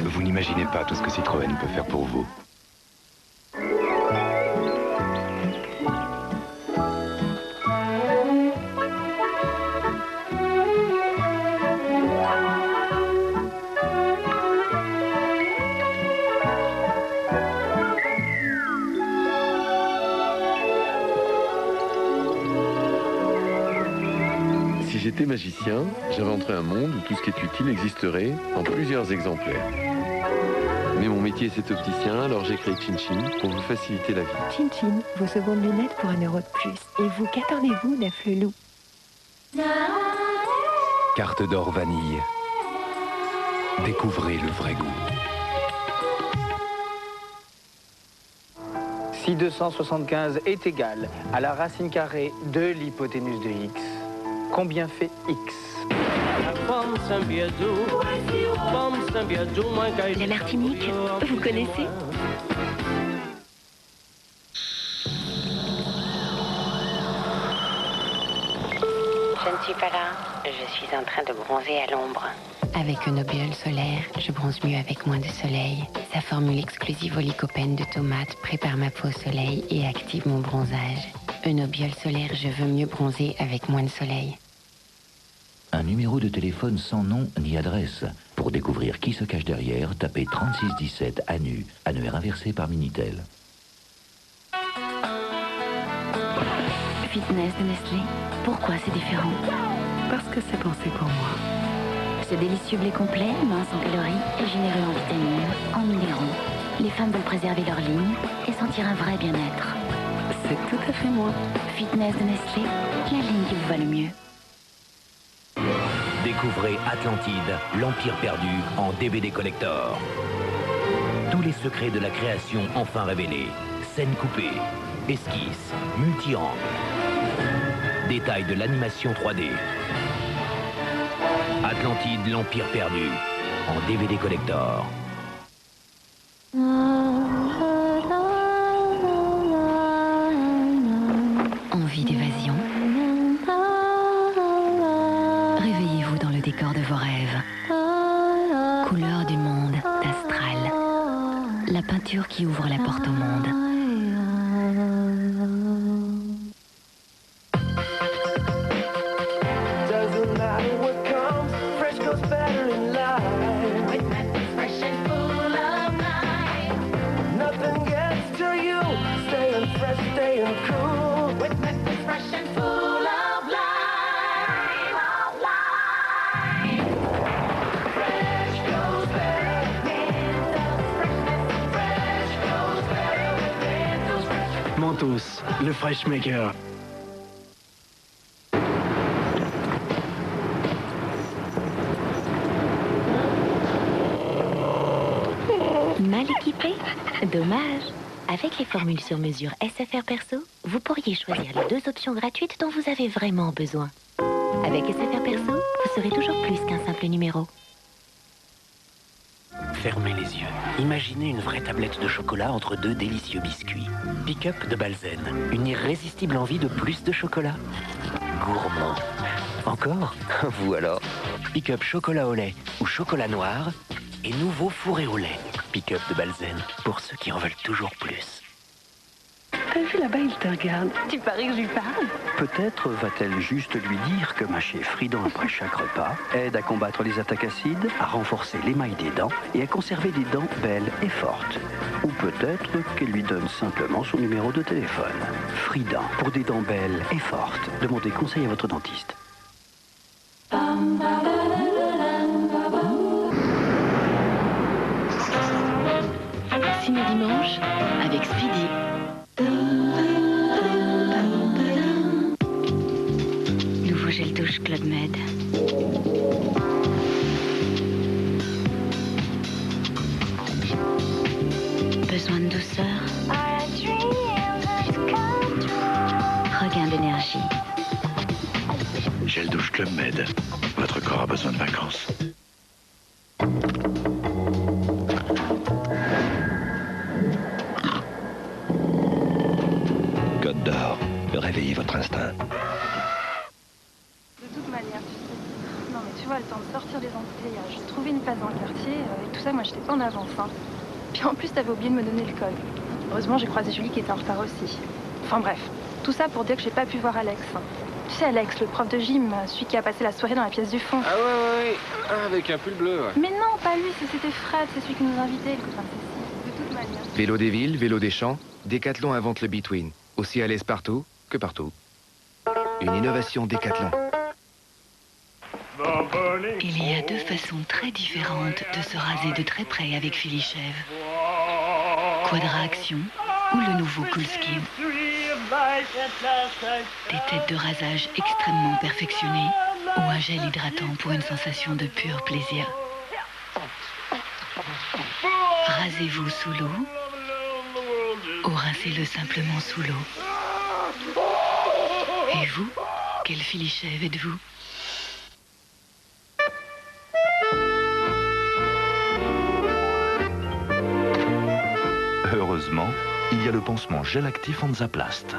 Vous n'imaginez pas tout ce que Citroën peut faire pour vous. Si j'étais magicien, j'inventerais un monde où tout ce qui est utile existerait en plusieurs exemplaires. Mais mon métier c'est opticien, alors j'ai créé Chin Chin pour vous faciliter la vie. Chin Chin, vos secondes lunettes pour 1 euro de plus. Et vous, qu'attendez-vous, neuf le loup? Carte d'or vanille. Découvrez le vrai goût. Si 275 est égal à la racine carrée de l'hypoténuse de x, combien fait x? La Martinique, vous connaissez? Je ne suis pas là, je suis en train de bronzer à l'ombre. Avec Eunobiol solaire, je bronze mieux avec moins de soleil. Sa formule exclusive au lycopène de tomate prépare ma peau au soleil et active mon bronzage. Eunobiol solaire, je veux mieux bronzer avec moins de soleil. Un numéro de téléphone sans nom ni adresse. Pour découvrir qui se cache derrière, tapez 3617 ANU, annuaire inversé par Minitel. Fitness de Nestlé, pourquoi c'est différent? Parce que c'est pensé pour moi. Ce délicieux blé complet, mince en calories et généreux en vitamines, en minéraux. Les femmes veulent préserver leur ligne et sentir un vrai bien-être. C'est tout à fait moi. Fitness de Nestlé, la ligne qui vous va le mieux. Découvrez Atlantide, l'Empire perdu en DVD collector. Tous les secrets de la création enfin révélés. Scènes coupées, esquisses, multi-angles. Détails de l'animation 3D. Atlantide, l'Empire perdu en DVD collector. Envie d'évasion? Réveillez-vous dans le décor de vos rêves. Couleur du monde d'Astral. La peinture qui ouvre la porte au monde. Mentos, le Fresh Maker. Mal équipé? Dommage. Avec les formules sur mesure SFR Perso, vous pourriez choisir les 2 options gratuites dont vous avez vraiment besoin. Avec SFR Perso, vous serez toujours plus qu'un simple numéro. Fermez les yeux. Imaginez une vraie tablette de chocolat entre 2 délicieux biscuits. Pick-up de Balzen. Une irrésistible envie de plus de chocolat. Gourmand. Encore? Vous alors? Pick-up chocolat au lait ou chocolat noir et nouveau fourré au lait. Pick-up de Balzen. Pour ceux qui en veulent toujours plus. T'as vu là-bas, il te regarde. Tu paries que je lui parle? Peut-être va-t-elle juste lui dire que mâcher Frident après chaque repas aide à combattre les attaques acides, à renforcer l'émail des dents et à conserver des dents belles et fortes. Ou peut-être qu'elle lui donne simplement son numéro de téléphone. Frident, pour des dents belles et fortes. Demandez conseil à votre dentiste. Ciné dimanche avec Speedy. Nouveau gel douche Club Med. Besoin de douceur. Regain d'énergie. Gel douche Club Med. Votre corps a besoin de vacances. Côte d'Or. Réveillez votre instinct. De toute manière, tu sais. Non mais tu vois, le temps de sortir des embouteillages, trouver une place dans le quartier. chantier, et tout ça, moi, j'étais pas en avance. Hein. Puis en plus, t'avais oublié de me donner le code. Heureusement, j'ai croisé Julie qui était en retard aussi. Enfin bref, tout ça pour dire que j'ai pas pu voir Alex. Tu sais, Alex, le prof de gym, celui qui a passé la soirée dans la pièce du fond. Ah ouais. Ah, avec un pull bleu, ouais. Mais non, pas lui, c'était Fred, c'est celui qui nous invitait, le copain de Cécile. De toute manière. Vélo des villes, vélo des champs, Décathlon invente le Between. Aussi à l'aise partout que partout. Une innovation Décathlon. Il y a deux façons très différentes de se raser de très près avec Philichève. Quadra Action ou le nouveau Coolskin. Des têtes de rasage extrêmement perfectionnées ou un gel hydratant pour une sensation de pur plaisir. Rasez-vous sous l'eau ou rincez-le simplement sous l'eau. Et vous, quelle Philichève êtes-vous ? Heureusement, il y a le pansement Gel Actif Hansaplast.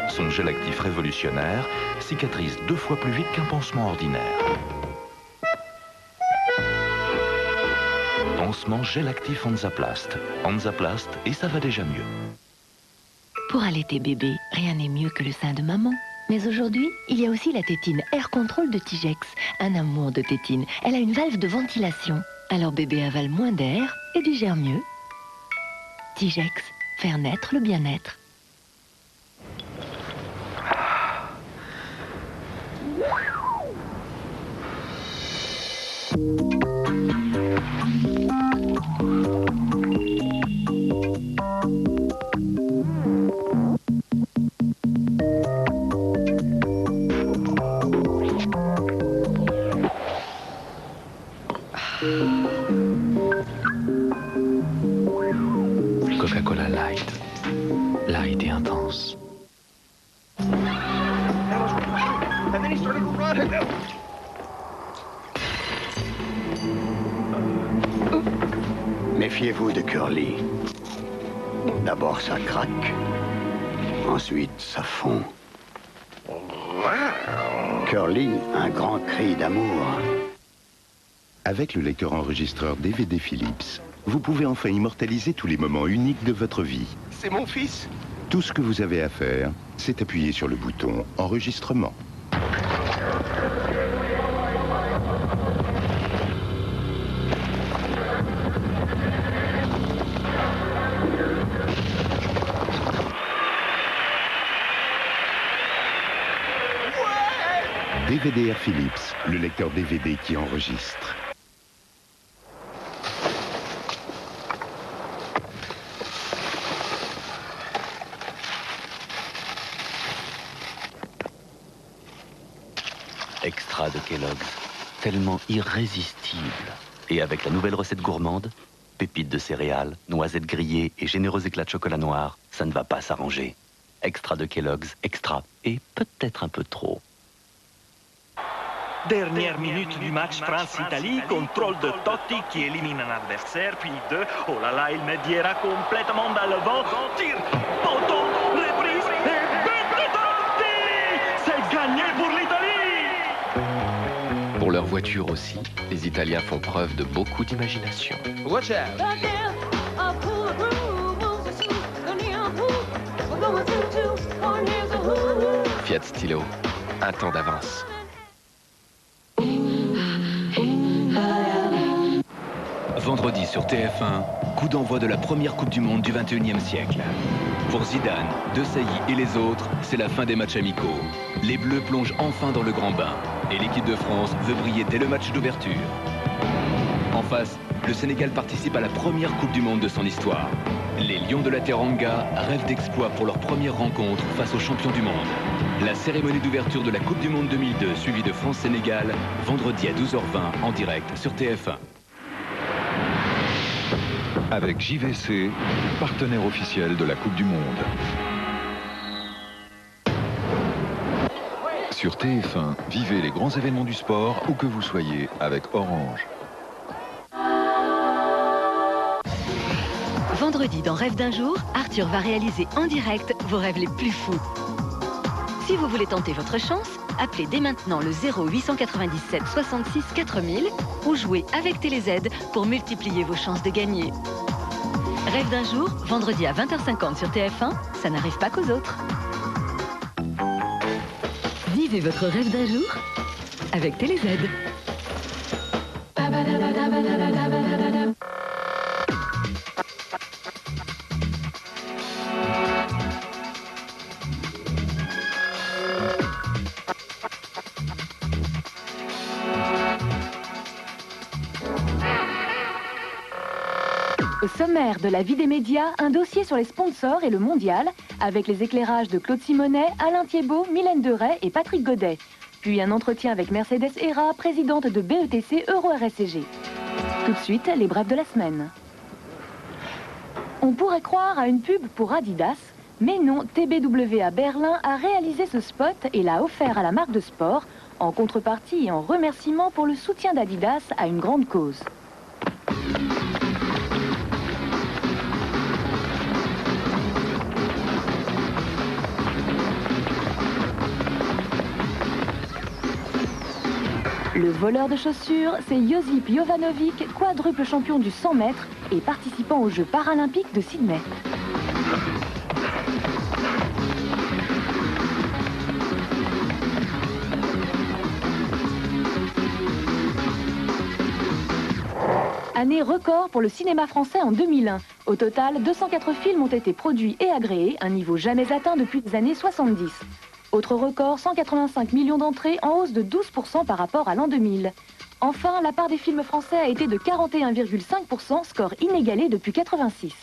Son gel actif révolutionnaire cicatrise 2 fois plus vite qu'un pansement ordinaire. Pansement Gel Actif Hansaplast. Hansaplast et ça va déjà mieux. Pour allaiter bébé, rien n'est mieux que le sein de maman. Mais aujourd'hui, il y a aussi la tétine Air Control de Tigex. Un amour de tétine. Elle a une valve de ventilation. Alors bébé avale moins d'air et digère mieux. Tigex, faire naître le bien-être. Coca-Cola Light. Light et intense. Méfiez-vous de Curly. D'abord ça craque, ensuite ça fond. Curly, un grand cri d'amour. Avec le lecteur enregistreur DVD Philips, vous pouvez enfin immortaliser tous les moments uniques de votre vie. C'est mon fils. Tout ce que vous avez à faire, c'est appuyer sur le bouton Enregistrement. DVD-R Philips, le lecteur DVD qui enregistre. Extra de Kellogg's, tellement irrésistible. Et avec la nouvelle recette gourmande, pépites de céréales, noisettes grillées et généreux éclats de chocolat noir, ça ne va pas s'arranger. Extra de Kellogg's, extra et peut-être un peu trop. Dernière minute du match France-Italie, contrôle de Totti qui élimine un adversaire, puis oh là là, il met Diera complètement dans le vent, tir, poteau, reprise, et but de Totti! C'est gagné pour l'Italie! Pour leur voiture aussi, les Italiens font preuve de beaucoup d'imagination. Watch out! Fiat Stilo, un temps d'avance. Vendredi sur TF1, coup d'envoi de la première Coupe du Monde du 21e siècle. Pour Zidane, De Sailly et les autres, c'est la fin des matchs amicaux. Les Bleus plongent enfin dans le grand bain et l'équipe de France veut briller dès le match d'ouverture. En face, le Sénégal participe à la première Coupe du Monde de son histoire. Les Lions de la Teranga rêvent d'exploits pour leur première rencontre face aux champions du monde. La cérémonie d'ouverture de la Coupe du Monde 2002, suivie de France-Sénégal, vendredi à 12h20 en direct sur TF1. Avec JVC, partenaire officiel de la Coupe du Monde. Sur TF1, vivez les grands événements du sport où que vous soyez avec Orange. Vendredi dans Rêve d'un jour, Arthur va réaliser en direct vos rêves les plus fous. Si vous voulez tenter votre chance, Appelez dès maintenant le 0897 66 4000 ou jouez avec TéléZ pour multiplier vos chances de gagner. Rêve d'un jour, vendredi à 20h50 sur TF1, ça n'arrive pas qu'aux autres. Vivez votre rêve d'un jour avec TéléZ. Au sommaire de la vie des médias, un dossier sur les sponsors et le mondial, avec les éclairages de Claude Simonet, Alain Thiébaut, Mylène Deray et Patrick Godet. Puis un entretien avec Mercedes Hera, présidente de BETC Euro-RSCG. Tout de suite, les brefs de la semaine. On pourrait croire à une pub pour Adidas, mais non, TBWA Berlin a réalisé ce spot et l'a offert à la marque de sport, en contrepartie et en remerciement pour le soutien d'Adidas à une grande cause. Le voleur de chaussures, c'est Josip Jovanovic, quadruple champion du 100 mètres et participant aux Jeux paralympiques de Sydney. Année record pour le cinéma français en 2001. Au total, 204 films ont été produits et agréés, un niveau jamais atteint depuis les années 70. Autre record, 185 millions d'entrées en hausse de 12% par rapport à l'an 2000. Enfin, la part des films français a été de 41,5%, score inégalé depuis 86.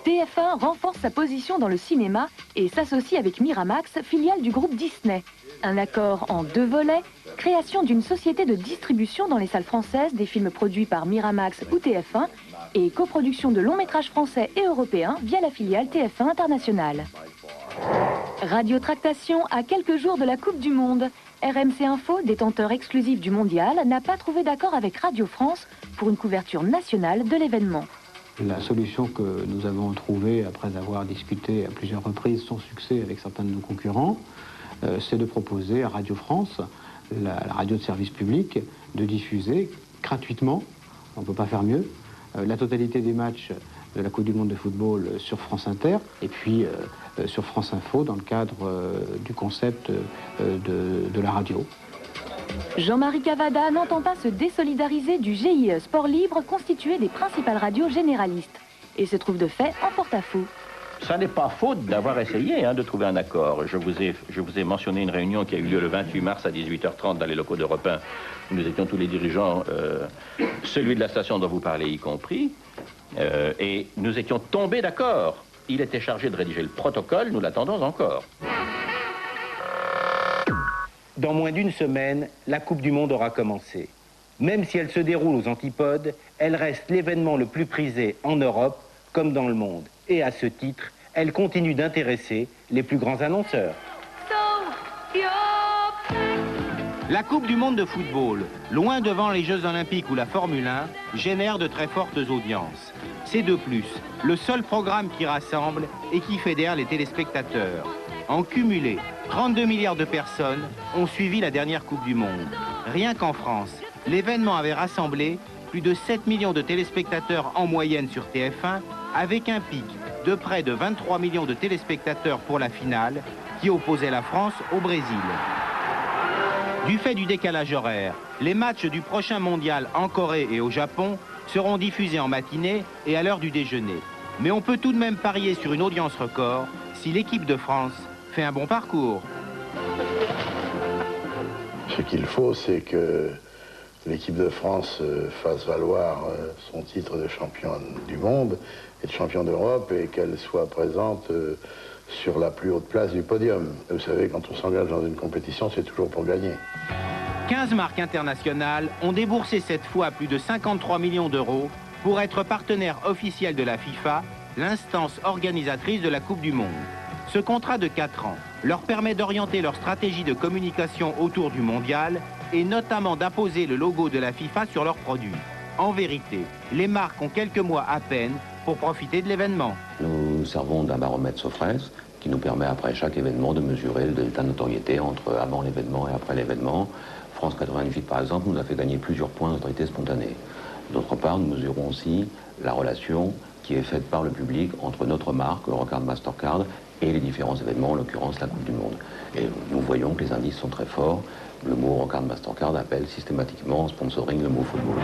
TF1 renforce sa position dans le cinéma et s'associe avec Miramax, filiale du groupe Disney. Un accord en 2 volets, création d'une société de distribution dans les salles françaises des films produits par Miramax ou TF1 et coproduction de longs métrages français et européens via la filiale TF1 International. Radiotractation à quelques jours de la Coupe du Monde. RMC Info, détenteur exclusif du mondial, n'a pas trouvé d'accord avec Radio France pour une couverture nationale de l'événement. La solution que nous avons trouvée après avoir discuté à plusieurs reprises sans succès avec certains de nos concurrents, c'est de proposer à Radio France, la radio de service public, de diffuser gratuitement, on ne peut pas faire mieux, la totalité des matchs de la Coupe du Monde de football sur France Inter et puis sur France Info dans le cadre du concept de la radio. Jean-Marie Cavada n'entend pas se désolidariser du GIE Sport Libre constitué des principales radios généralistes et se trouve de fait en porte-à-faux. Ça n'est pas faute d'avoir essayé de trouver un accord. Je vous ai mentionné une réunion qui a eu lieu le 28 mars à 18h30 dans les locaux d'Europe 1. Nous étions tous les dirigeants, celui de la station dont vous parlez y compris, et nous étions tombés d'accord. Il était chargé de rédiger le protocole, nous l'attendons encore. Dans moins d'une semaine, la Coupe du Monde aura commencé. Même si elle se déroule aux antipodes, elle reste l'événement le plus prisé en Europe comme dans le monde. Et à ce titre, elle continue d'intéresser les plus grands annonceurs. La Coupe du Monde de football, loin devant les Jeux Olympiques ou la Formule 1, génère de très fortes audiences. C'est de plus le seul programme qui rassemble et qui fédère les téléspectateurs. En cumulé, 32 milliards de personnes ont suivi la dernière Coupe du Monde. Rien qu'en France, l'événement avait rassemblé plus de 7 millions de téléspectateurs en moyenne sur TF1, avec un pic de près de 23 millions de téléspectateurs pour la finale, qui opposait la France au Brésil. Du fait du décalage horaire, les matchs du prochain mondial en Corée et au Japon seront diffusés en matinée et à l'heure du déjeuner. Mais on peut tout de même parier sur une audience record si l'équipe de France fait un bon parcours. Ce qu'il faut, c'est que l'équipe de France fasse valoir son titre de champion du monde et de champion d'Europe et qu'elle soit présente sur la plus haute place du podium. Vous savez, quand on s'engage dans une compétition, c'est toujours pour gagner. 15 marques internationales ont déboursé cette fois plus de 53 millions d'euros pour être partenaires officiels de la FIFA, l'instance organisatrice de la Coupe du Monde. Ce contrat de 4 ans leur permet d'orienter leur stratégie de communication autour du mondial et notamment d'imposer le logo de la FIFA sur leurs produits. En vérité, les marques ont quelques mois à peine pour profiter de l'événement. Nous servons d'un baromètre Sofres qui nous permet après chaque événement de mesurer le delta de notoriété entre avant l'événement et après l'événement. France 98 par exemple nous a fait gagner plusieurs points de notoriété spontanée. D'autre part, nous mesurons aussi la relation qui est faite par le public entre notre marque, Eurocard Mastercard, et les différents événements, en l'occurrence la Coupe du Monde. Et nous voyons que les indices sont très forts. Le mot Eurocard Mastercard appelle systématiquement en sponsoring le mot football.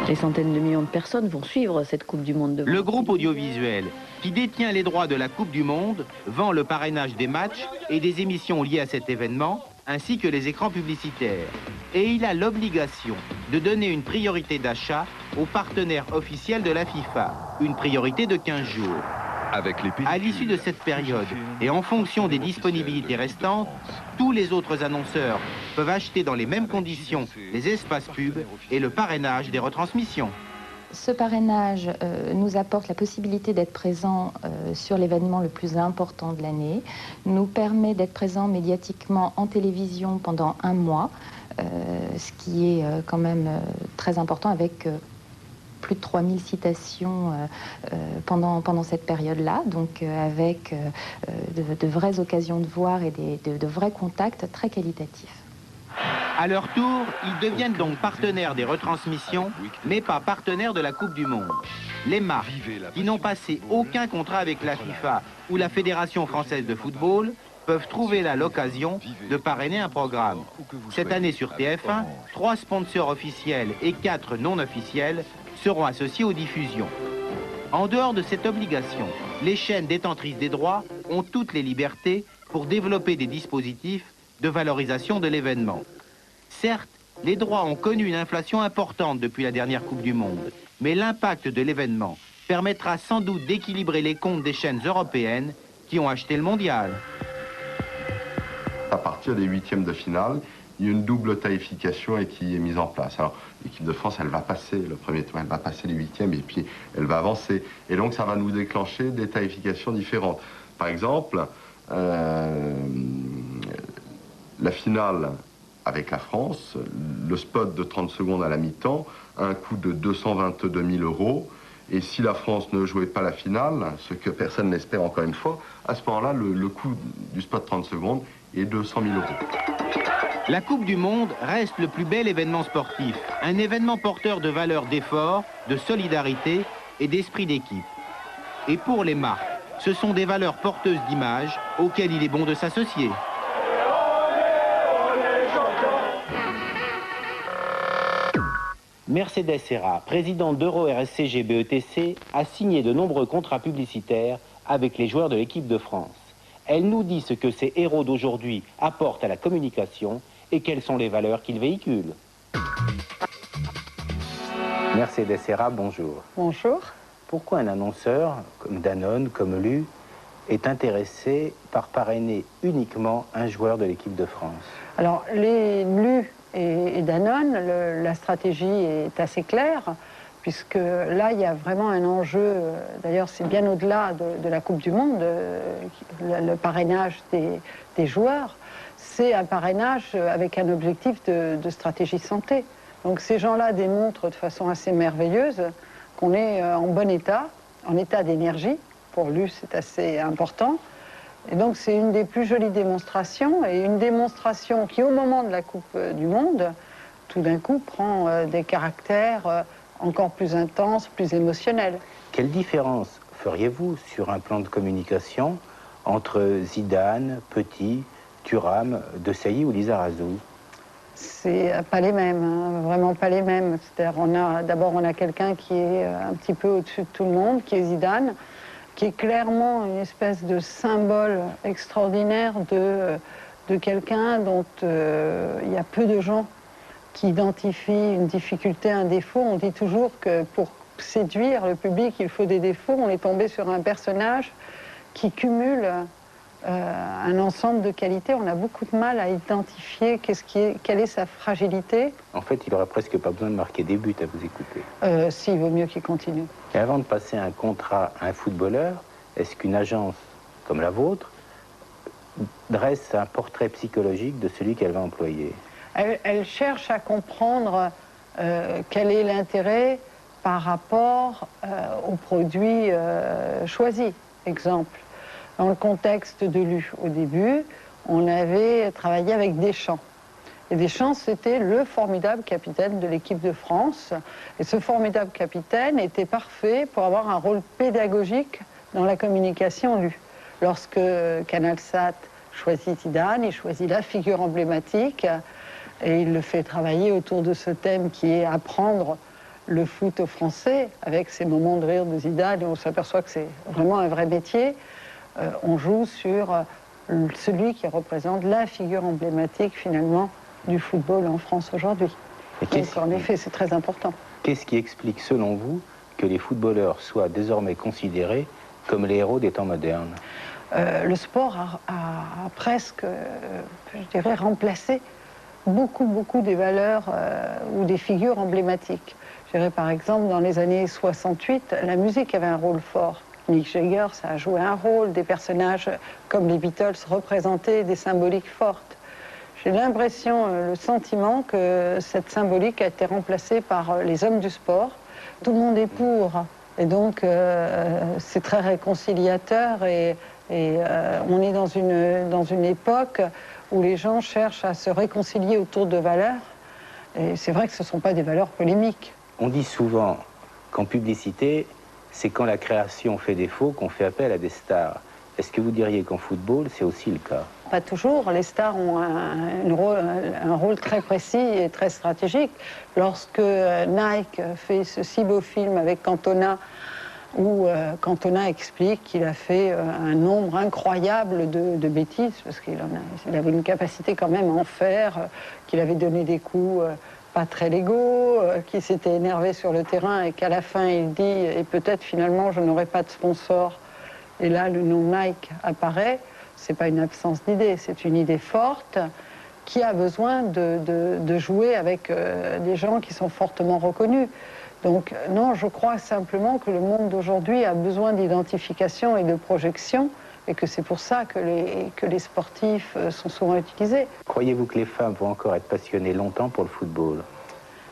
Des centaines de millions de personnes vont suivre cette Coupe du Monde de Le groupe audiovisuel, qui détient les droits de la Coupe du Monde, vend le parrainage des matchs et des émissions liées à cet événement, ainsi que les écrans publicitaires. Et il a l'obligation de donner une priorité d'achat aux partenaires officiels de la FIFA, une priorité de 15 jours. À l'issue de cette période, et en fonction des disponibilités restantes, tous les autres annonceurs peuvent acheter dans les mêmes conditions les espaces pubs et le parrainage des retransmissions. Ce parrainage nous apporte la possibilité d'être présent sur l'événement le plus important de l'année, nous permet d'être présent médiatiquement en télévision pendant 1 mois, ce qui est quand même très important avec plus de 3000 citations pendant cette période-là, donc avec de vraies occasions de voir et de vrais contacts très qualitatifs. À leur tour, ils deviennent donc partenaires des retransmissions, mais pas partenaires de la Coupe du Monde. Les marques qui n'ont passé aucun contrat avec la FIFA ou la Fédération française de football peuvent trouver là l'occasion de parrainer un programme. Cette année sur TF1, 3 sponsors officiels et 4 non officiels seront associés aux diffusions. En dehors de cette obligation, les chaînes détentrices des droits ont toutes les libertés pour développer des dispositifs de valorisation de l'événement. Certes, les droits ont connu une inflation importante depuis la dernière Coupe du Monde, mais l'impact de l'événement permettra sans doute d'équilibrer les comptes des chaînes européennes qui ont acheté le mondial. À partir des 8e de finale, il y a une double tarification qui est mise en place. Alors, l'équipe de France, elle va passer le premier tour, elle va passer les 8e et puis elle va avancer. Et donc, ça va nous déclencher des tarifications différentes. Par exemple, la finale avec la France, le spot de 30 secondes à la mi-temps, a un coût de 222 000 €. Et si la France ne jouait pas la finale, ce que personne n'espère encore une fois, à ce moment-là, le coût du spot 30 secondes est de 100 000 €. La Coupe du Monde reste le plus bel événement sportif, un événement porteur de valeurs d'effort, de solidarité et d'esprit d'équipe. Et pour les marques, ce sont des valeurs porteuses d'image auxquelles il est bon de s'associer. Mercedes Serra, président d'Euro-RSCG BETC, a signé de nombreux contrats publicitaires avec les joueurs de l'équipe de France. Elle nous dit ce que ces héros d'aujourd'hui apportent à la communication et quelles sont les valeurs qu'ils véhiculent. Mercedes Serra, bonjour. Bonjour. Pourquoi un annonceur, comme Danone, comme Lu, est intéressé par parrainer uniquement un joueur de l'équipe de France? Alors, les Lu et Danone, la stratégie est assez claire, puisque là, il y a vraiment un enjeu, d'ailleurs, c'est bien au-delà de la Coupe du Monde, le parrainage des joueurs, c'est un parrainage avec un objectif de stratégie santé. Donc ces gens-là démontrent de façon assez merveilleuse qu'on est en bon état, en état d'énergie. Pour lui, c'est assez important. Et donc c'est une des plus jolies démonstrations, et une démonstration qui, au moment de la Coupe du Monde, tout d'un coup prend des caractères encore plus intenses, plus émotionnels. Quelle différence feriez-vous sur un plan de communication entre Zidane, Petit, Thuram, Desailly ou Lizarazu? C'est pas les mêmes, hein, vraiment pas les mêmes. C'est-à-dire, d'abord, on a quelqu'un qui est un petit peu au-dessus de tout le monde, qui est Zidane, qui est clairement une espèce de symbole extraordinaire de quelqu'un dont il y a peu de gens qui identifient une difficulté, un défaut. On dit toujours que pour séduire le public, il faut des défauts. On est tombé sur un personnage qui cumule un ensemble de qualités. On a beaucoup de mal à identifier quelle est sa fragilité. En fait, il n'aurait presque pas besoin de marquer des buts à vous écouter. Si, il vaut mieux qu'il continue. Et avant de passer un contrat à un footballeur, est-ce qu'une agence comme la vôtre dresse un portrait psychologique de celui qu'elle va employer? Elle cherche à comprendre quel est l'intérêt par rapport aux produits choisis. Exemple, dans le contexte de l'U, au début, on avait travaillé avec Deschamps. Et Deschamps, c'était le formidable capitaine de l'équipe de France. Et ce formidable capitaine était parfait pour avoir un rôle pédagogique dans la communication lue. Lorsque CanalSat choisit Zidane, il choisit la figure emblématique et il le fait travailler autour de ce thème qui est apprendre le foot aux Français, avec ces moments de rire de Zidane, et on s'aperçoit que c'est vraiment un vrai métier. On joue sur celui qui représente la figure emblématique, finalement, du football en France aujourd'hui. Donc, en effet, c'est très important. Qu'est-ce qui explique, selon vous, que les footballeurs soient désormais considérés comme les héros des temps modernes? Le sport a presque, je dirais, remplacé beaucoup des valeurs ou des figures emblématiques. Je dirais, par exemple, dans les années 68, la musique avait un rôle fort. Mick Jagger, ça a joué un rôle. Des personnages comme les Beatles représentaient des symboliques fortes. J'ai l'impression, le sentiment que cette symbolique a été remplacée par les hommes du sport. Tout le monde est pour. Et donc, c'est très réconciliateur et on est dans une époque où les gens cherchent à se réconcilier autour de valeurs. Et c'est vrai que ce ne sont pas des valeurs polémiques. On dit souvent qu'en publicité, c'est quand la création fait défaut qu'on fait appel à des stars. Est-ce que vous diriez qu'en football, c'est aussi le cas? Pas toujours. Les stars ont un rôle très précis et très stratégique. Lorsque Nike fait ce si beau film avec Cantona, où Cantona explique qu'il a fait un nombre incroyable de bêtises, parce qu'il avait une capacité quand même à en faire, qu'il avait donné des coups pas très légaux, qu'il s'était énervé sur le terrain et qu'à la fin il dit « et peut-être finalement je n'aurai pas de sponsor ». Et là le nom Nike apparaît. C'est pas une absence d'idée, c'est une idée forte qui a besoin de jouer avec des gens qui sont fortement reconnus. Donc non, je crois simplement que le monde d'aujourd'hui a besoin d'identification et de projection et que c'est pour ça que les sportifs sont souvent utilisés. Croyez-vous que les femmes vont encore être passionnées longtemps pour le football?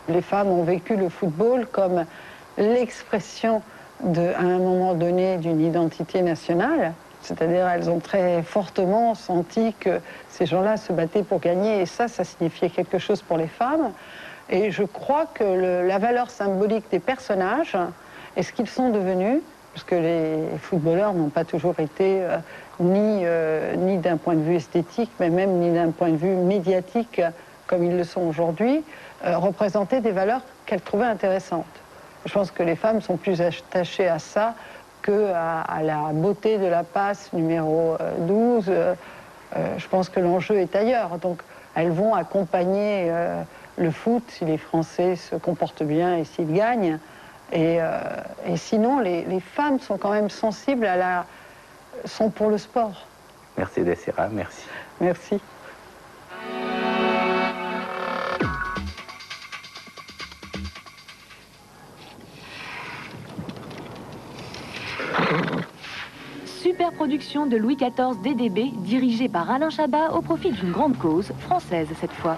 Les femmes ont vécu le football comme l'expression, à un moment donné, d'une identité nationale. C'est-à-dire elles ont très fortement senti que ces gens-là se battaient pour gagner et ça signifiait quelque chose pour les femmes. Et je crois que la valeur symbolique des personnages et ce qu'ils sont devenus, parce que les footballeurs n'ont pas toujours été ni d'un point de vue esthétique, mais même ni d'un point de vue médiatique comme ils le sont aujourd'hui, représentaient des valeurs qu'elles trouvaient intéressantes. Je pense que les femmes sont plus attachées à ça qu'à la beauté de la passe numéro 12. Je pense que l'enjeu est ailleurs. Donc elles vont accompagner le foot si les Français se comportent bien et s'ils gagnent. Et sinon, les femmes sont quand même sensibles sont pour le sport. Mercedes Serra, merci. Merci. Super production de Louis XIV DDB, dirigée par Alain Chabat au profit d'une grande cause, française cette fois.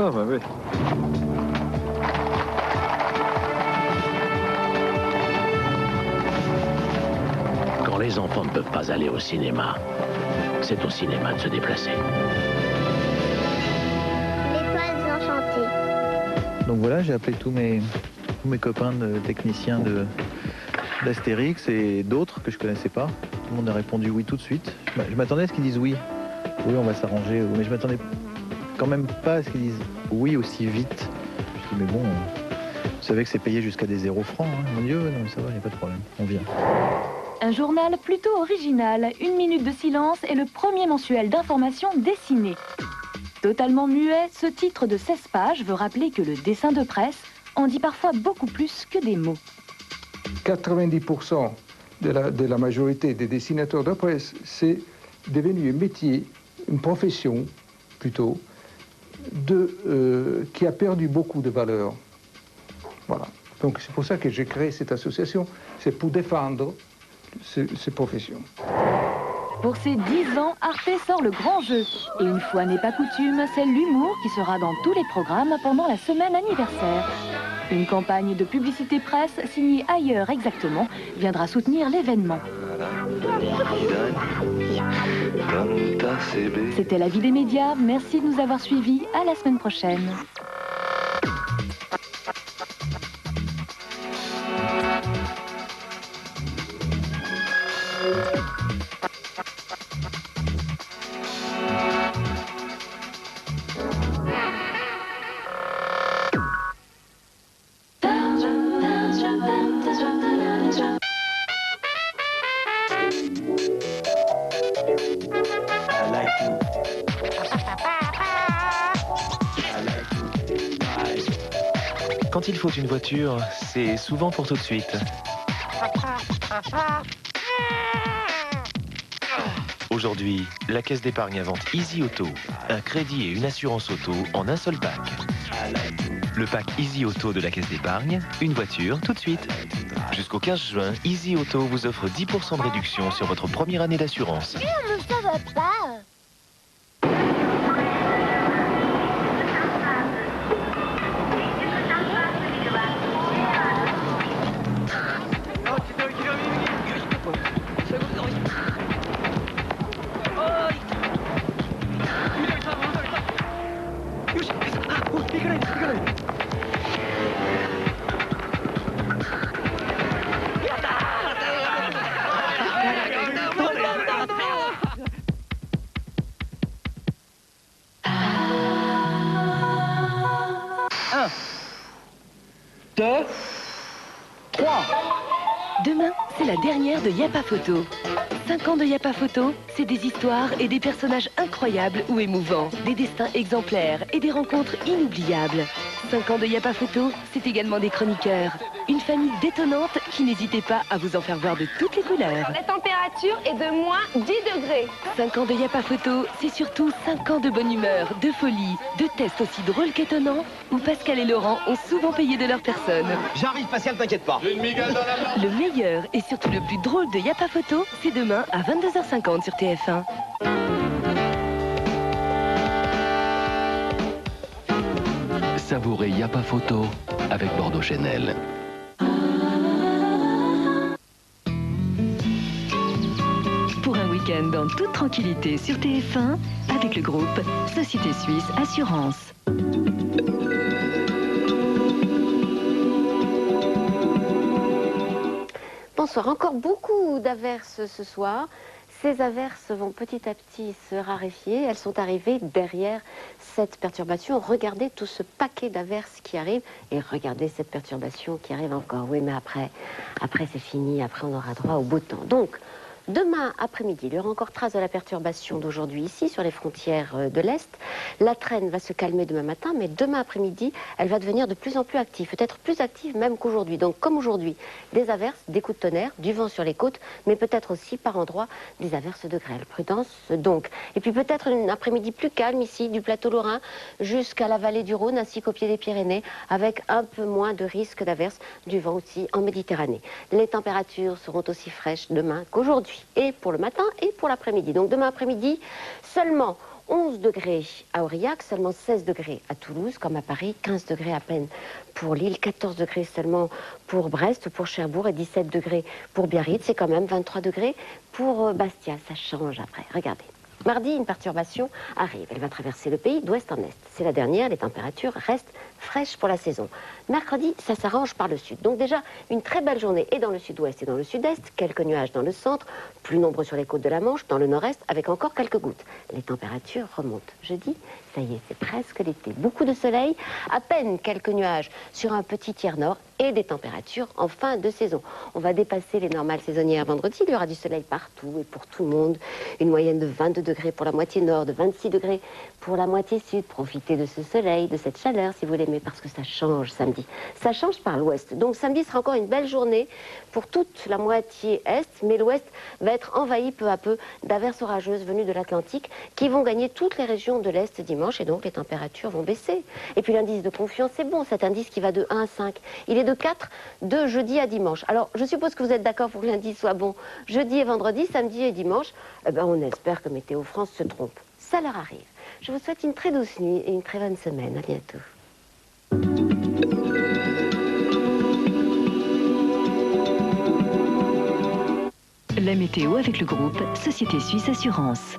Ah bah oui. Quand les enfants ne peuvent pas aller au cinéma, c'est au cinéma de se déplacer. L'étoile enchantée. Donc voilà, j'ai appelé tous mes copains de techniciens d'Astérix et d'autres que je connaissais pas. Tout le monde a répondu oui tout de suite. Je m'attendais à ce qu'ils disent oui. Oui, on va s'arranger. Mais je m'attendais quand même pas à ce qu'ils disent oui aussi vite. Je dis mais bon, vous savez que c'est payé jusqu'à des 0 francs. Hein. Mon Dieu, non mais ça va, il n'y a pas de problème. On vient. Un journal plutôt original, 1 minute de silence est le premier mensuel d'information dessiné. Totalement muet, ce titre de 16 pages veut rappeler que le dessin de presse en dit parfois beaucoup plus que des mots. 90% de la majorité des dessinateurs de presse, c'est devenu un métier une profession, plutôt, qui a perdu beaucoup de valeur. Voilà. Donc c'est pour ça que j'ai créé cette association, c'est pour défendre ces professions. Pour ses 10 ans, Arte sort le grand jeu. Et une fois n'est pas coutume, c'est l'humour qui sera dans tous les programmes pendant la semaine anniversaire. Une campagne de publicité presse signée Ailleurs Exactement viendra soutenir l'événement. C'était La Vie des médias. Merci de nous avoir suivis. À la semaine prochaine. Quand il faut une voiture, c'est souvent pour tout de suite. Aujourd'hui, la Caisse d'épargne invente Easy Auto, un crédit et une assurance auto en un seul pack. Le pack Easy Auto de la Caisse d'épargne, une voiture tout de suite. Jusqu'au 15 juin, Easy Auto vous offre 10% de réduction sur votre première année d'assurance. Mais ça va pas. Demain, c'est la dernière de Y'a pas photo. 5 ans de Y'a pas photo, c'est des histoires et des personnages incroyables ou émouvants, des destins exemplaires et des rencontres inoubliables. 5 ans de Y'a pas photo, c'est également des chroniqueurs. Une famille détonnante qui n'hésitait pas à vous en faire voir de toutes les couleurs. La température est de moins 10 degrés. 5 ans de Y'a pas photo, c'est surtout 5 ans de bonne humeur, de folie, de tests aussi drôles qu'étonnants, où Pascal et Laurent ont souvent payé de leur personne. J'arrive, Pascal, t'inquiète pas. J'ai une migale dans la main. Le meilleur et surtout le plus drôle de Y'a pas photo, c'est demain à 22h50 sur TF1. Savourez Y'a pas photo avec Bordeaux Chanel. Pour un week-end en toute tranquillité sur TF1, avec le groupe Société Suisse Assurance. Bonsoir, encore beaucoup d'averses ce soir. Ces averses vont petit à petit se raréfier. Elles sont arrivées derrière cette perturbation. Regardez tout ce paquet d'averses qui arrive et regardez cette perturbation qui arrive encore. Oui, mais après c'est fini. Après, on aura droit au beau temps. Donc, demain après-midi, il y aura encore trace de la perturbation d'aujourd'hui ici, sur les frontières de l'Est. La traîne va se calmer demain matin, mais demain après-midi, elle va devenir de plus en plus active, peut-être plus active même qu'aujourd'hui. Donc, comme aujourd'hui, des averses, des coups de tonnerre, du vent sur les côtes, mais peut-être aussi par endroits des averses de grêle. Prudence donc. Et puis peut-être un après-midi plus calme ici, du plateau lorrain jusqu'à la vallée du Rhône, ainsi qu'au pied des Pyrénées, avec un peu moins de risque d'averses, du vent aussi en Méditerranée. Les températures seront aussi fraîches demain qu'aujourd'hui. Et pour le matin et pour l'après-midi. Donc demain après-midi, seulement 11 degrés à Aurillac, seulement 16 degrés à Toulouse, comme à Paris, 15 degrés à peine pour Lille, 14 degrés seulement pour Brest, pour Cherbourg et 17 degrés pour Biarritz. C'est quand même 23 degrés pour Bastia. Ça change après. Regardez. Mardi, une perturbation arrive. Elle va traverser le pays d'ouest en est. C'est la dernière, les températures restent fraîches pour la saison. Mercredi, ça s'arrange par le sud. Donc déjà, une très belle journée et dans le sud-ouest et dans le sud-est. Quelques nuages dans le centre, plus nombreux sur les côtes de la Manche, dans le nord-est, avec encore quelques gouttes. Les températures remontent. Jeudi, ça y est, c'est presque l'été. Beaucoup de soleil, à peine quelques nuages sur un petit tiers nord et des températures en fin de saison. On va dépasser les normales saisonnières vendredi, il y aura du soleil partout et pour tout le monde. Une moyenne de 22 degrés pour la moitié nord, de 26 degrés pour la moitié sud. Profitez de ce soleil, de cette chaleur si vous l'aimez, parce que ça change samedi. Ça change par l'ouest. Donc samedi sera encore une belle journée pour toute la moitié est, mais l'ouest va être envahi peu à peu d'averses orageuses venues de l'Atlantique qui vont gagner toutes les régions de l'est dimanche et donc les températures vont baisser. Et puis l'indice de confiance, c'est bon, cet indice qui va de 1 à 5. Il est de 4 de jeudi à dimanche. Alors je suppose que vous êtes d'accord pour que l'indice soit bon jeudi et vendredi, samedi et dimanche. Eh ben, on espère que Météo France se trompe. Ça leur arrive. Je vous souhaite une très douce nuit et une très bonne semaine. À bientôt. La météo avec le groupe Société Suisse Assurance.